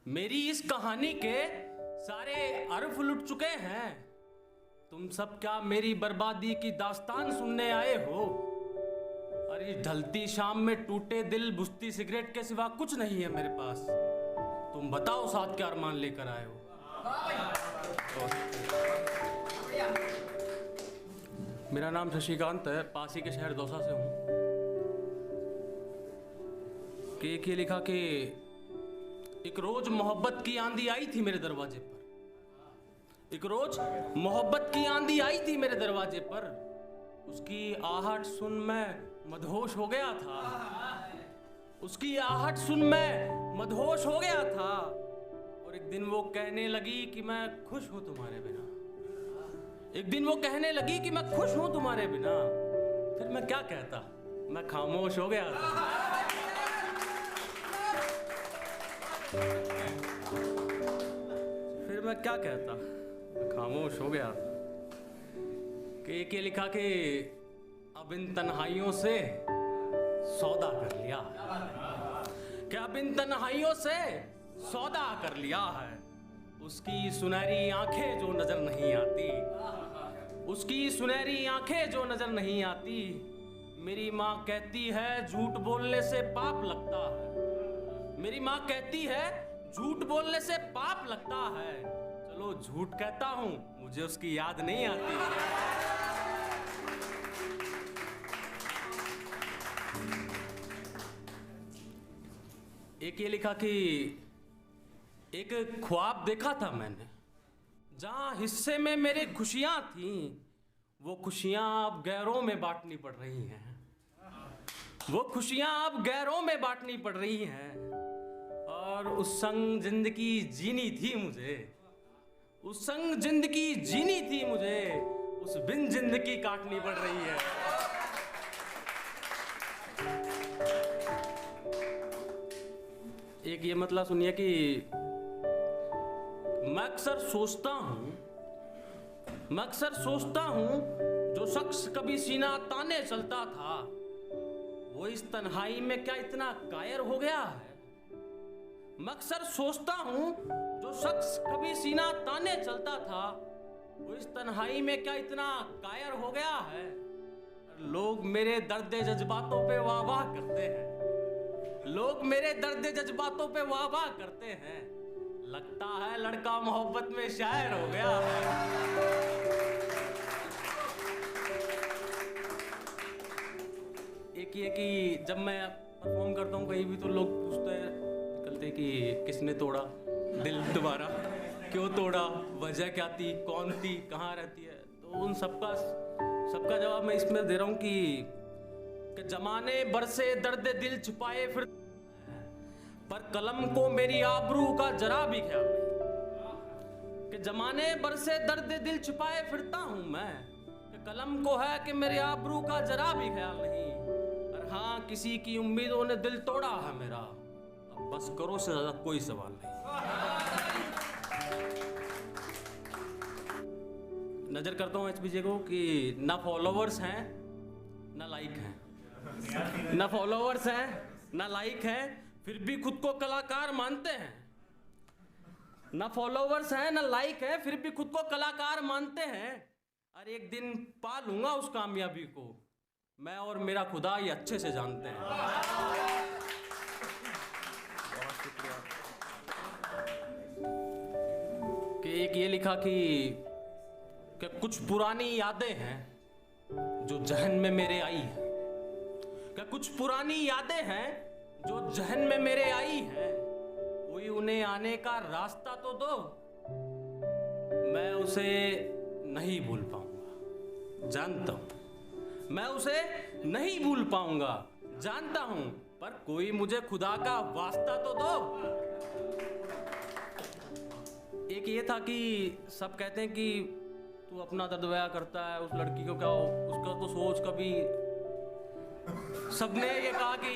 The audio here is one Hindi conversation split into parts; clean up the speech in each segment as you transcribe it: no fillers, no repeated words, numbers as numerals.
मेरी इस कहानी के सारे अरफ लुट चुके हैं। तुम सब क्या मेरी बर्बादी की दास्तान सुनने आए हो? अरे ढलती शाम में टूटे दिल बुझती सिगरेट के सिवा कुछ नहीं है मेरे पास। तुम बताओ साथ क्या अरमान लेकर आए हो? मेरा नाम शशिकांत है, पास ही के शहर दौसा से हूँ। कि ये लिखा कि एक रोज मोहब्बत की आंधी आई थी मेरे दरवाजे पर। एक रोज मोहब्बत की आंधी आई थी मेरे दरवाजे पर। उसकी आहट सुन मैं मदहोश हो गया था। उसकी आहट सुन मैं मदहोश हो गया था। और एक दिन वो कहने लगी कि मैं खुश हूं तुम्हारे बिना। एक दिन वो कहने लगी कि मैं खुश हूं तुम्हारे बिना। फिर मैं क्या कहता, मैं खामोश हो गया था। फिर मैं क्या कहता, मैं खामोश हो गया था। कि एक ये लिखा कि अब इन तन्हाइयों से सौदा कर लिया। कि अब इन तन्हाइयों से सौदा कर लिया है। उसकी सुनहरी आंखें जो नजर नहीं आती, उसकी सुनहरी आंखें जो नजर नहीं आती। मेरी माँ कहती है झूठ बोलने से पाप लगता है। मेरी माँ कहती है झूठ बोलने से पाप लगता है। चलो झूठ कहता हूं, मुझे उसकी याद नहीं आती। एक ये लिखा कि एक ख्वाब देखा था मैंने, जहां हिस्से में मेरी खुशियां थीं, वो खुशियां अब गैरों में बांटनी पड़ रही हैं। वो खुशियां अब गैरों में बांटनी पड़ रही हैं। और उस संग जिंदगी जीनी थी मुझे, उस संग जिंदगी जीनी थी मुझे, उस बिन जिंदगी काटनी पड़ रही है। एक ये मतलब सुनिए कि मैं अक्सर सोचता हूं जो शख्स कभी सीना ताने चलता था, वो इस तन्हाई में क्या इतना कायर हो गया है। मैं अक्सर सोचता हूं जो शख्स कभी सीना ताने चलता था, वो इस तन्हाई में क्या इतना कायर हो गया है। लोग मेरे दर्द जज्बातों पे वाह वाह करते हैं। लोग मेरे दर्द जज्बातों पे वाह वाह करते हैं। लगता है लड़का मोहब्बत में शायर हो गया है। एक ये कि जब मैं परफॉर्म करता हूँ कहीं भी तो लोग पूछते हैं निकलते कि किसने तोड़ा दिल तुम्हारा, क्यों तोड़ा, वजह क्या थी, कौन थी, कहाँ रहती है। तो उन सबका जवाब मैं इसमें दे रहा हूँ कि जमाने बरसे दर्द दिल छुपाए फिर, पर कलम को मेरी आबरू का जरा भी ख्याल नहीं। कि जमाने बरसे दर्द दिल छुपाए फिरता हूं मैं, कि कलम को है कि मेरी आबरू का जरा भी ख्याल नहीं। और हाँ, किसी की उम्मीदों ने दिल तोड़ा है मेरा। अब बस करो से ज्यादा कोई सवाल नहीं। नजर करता हूं एचपीजे को कि ना फॉलोवर्स हैं ना लाइक हैं, ना फॉलोवर्स हैं ना लाइक हैं, फिर भी खुद को कलाकार मानते हैं। ना फॉलोवर्स हैं ना लाइक है, फिर भी खुद को कलाकार मानते हैं। अरे एक दिन पा लूंगा उस कामयाबी को, मैं और मेरा खुदा ये अच्छे से जानते हैं। बहुत शुक्रिया। कि एक ये लिखा कि कुछ पुरानी यादें हैं जो जहन में मेरे आई हैं। क्या कुछ पुरानी यादें हैं जो जहन में मेरे आई हैं। कोई उन्हें आने का रास्ता तो दो, मैं उसे नहीं भूल पाऊंगा जानता हूं। मैं उसे नहीं भूल पाऊंगा जानता हूं, पर कोई मुझे खुदा का वास्ता तो दो। एक ये था कि सब कहते हैं कि तू अपना दर्द बयां करता है, उस लड़की को क्या हो, उसका तो सोच कभी। सबने ये कहा कि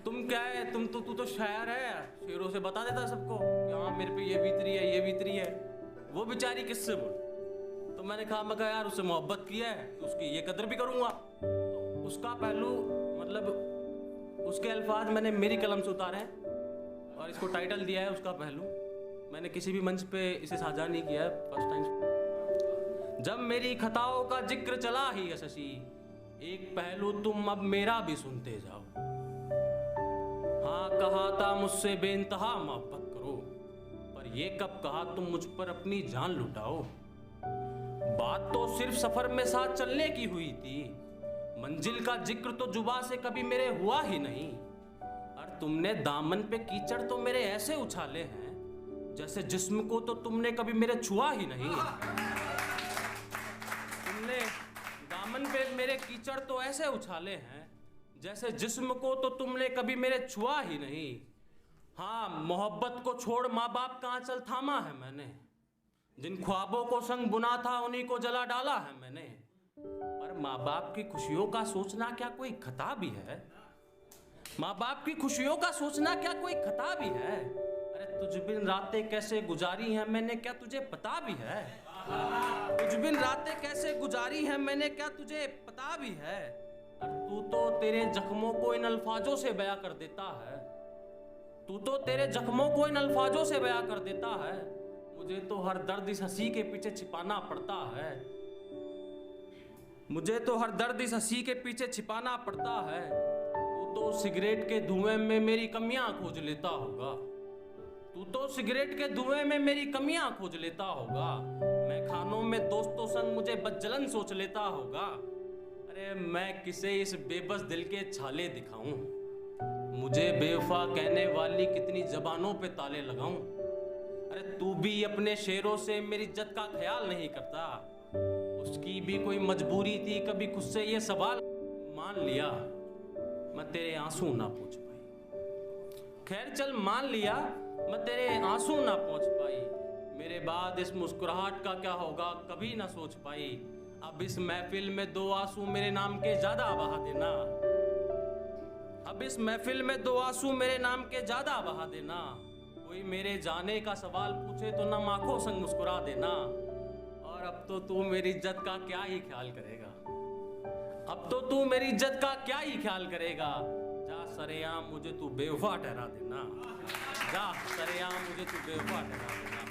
तुम क्या है, तू तो शायर है, शेरों से बता देता सबको कि हाँ मेरे पे ये बीत रही है, ये बीत रही है। वो बेचारी किससे बोल। तो मैंने कहा यार उससे मोहब्बत की है तो उसकी ये कदर भी करूँगा। तो उसका पहलू मतलब उसके अल्फाज मैंने मेरी कलम से उतारे हैं और इसको टाइटल दिया है उसका पहलू। मैंने किसी भी मंच पे इसे साझा नहीं किया है, फर्स्ट टाइम। जब मेरी खताओं का जिक्र चला ही शशि, एक पहलू तुम अब मेरा भी सुनते जाओ। हाँ कहा था मुझसे बेइंतहा मोहब्बत करो, पर ये कब कहा तुम मुझ पर अपनी जान लुटाओ। बात तो सिर्फ सफर में साथ चलने की हुई थी, मंजिल का जिक्र तो जुबा से कभी मेरे हुआ ही नहीं। और तुमने दामन पे कीचड़ तो मेरे ऐसे उछाले हैं, जैसे जिस्म को तो तुमने कभी मेरे छुआ ही नहीं। तुमने दामन पे मेरे कीचड़ तो ऐसे उछाले हैं, जैसे जिस्म को तो तुमने कभी मेरे छुआ ही नहीं। हाँ मोहब्बत को छोड़ माँ बाप का आंचल थामा है मैंने, जिन ख्वाबों को संग बुना था उन्हीं को जला डाला है मैंने। पर माँ बाप की खुशियों का सोचना क्या कोई खता भी है? माँ बाप की खुशियों का सोचना क्या कोई खता भी है? अरे तुझ बिन रातें कैसे गुजारी हैं मैंने, क्या तुझे पता भी है? तुझ बिन रातें कैसे गुजारी हैं मैंने, क्या तुझे पता भी है? और तू तो तेरे जख्मों को इन अल्फाजों से बयां कर देता है, तू तो तेरे जख्मों को इन अल्फाजों से बयां कर देता है। मुझे तो हर दर्द इस हंसी के पीछे छिपाना पड़ता है, मुझे तो हर दर्द इस हंसी के पीछे छिपाना पड़ता है। तू तो सिगरेट के धुएं में मेरी कमियां खोज लेता होगा, तू तो सिगरेट के धुएं में मेरी कमियां खोज लेता होगा। मैं खानों में दोस्तों संग मुझे बदजलन सोच लेता होगा। अरे मैं किसे इस बेबस दिल के छाले दिखाऊं, मुझे बेवफा कहने वाली कितनी जबानों पे ताले लगाऊं। अरे तू भी अपने शेरों से मेरी इज्जत का ख्याल नहीं करता, उसकी भी कोई मजबूरी थी कभी खुद से ये सवाल। मान लिया मैं तेरे आंसू ना पहुंच पाई, खैर चल मान लिया मैं तेरे आंसू ना पहुंच पाई। मेरे बाद इस मुस्कुराहट का क्या होगा कभी ना सोच पाई। अब इस महफिल में दो आंसू मेरे नाम के ज्यादा बहा देना, अब इस महफिल में दो आंसू मेरे नाम के ज्यादा बहा देना। कोई मेरे जाने का सवाल पूछे तो ना आंखों संग मुस्कुरा देना। और अब तो तू मेरी इज्जत का क्या ही ख्याल करेगा, अब तो तू मेरी इज्जत का क्या ही ख्याल करेगा। जा सरेआम मुझे तू बेवफा ठहरा देना, जा सरेआम मुझे तू बेवफा ठहरा देना।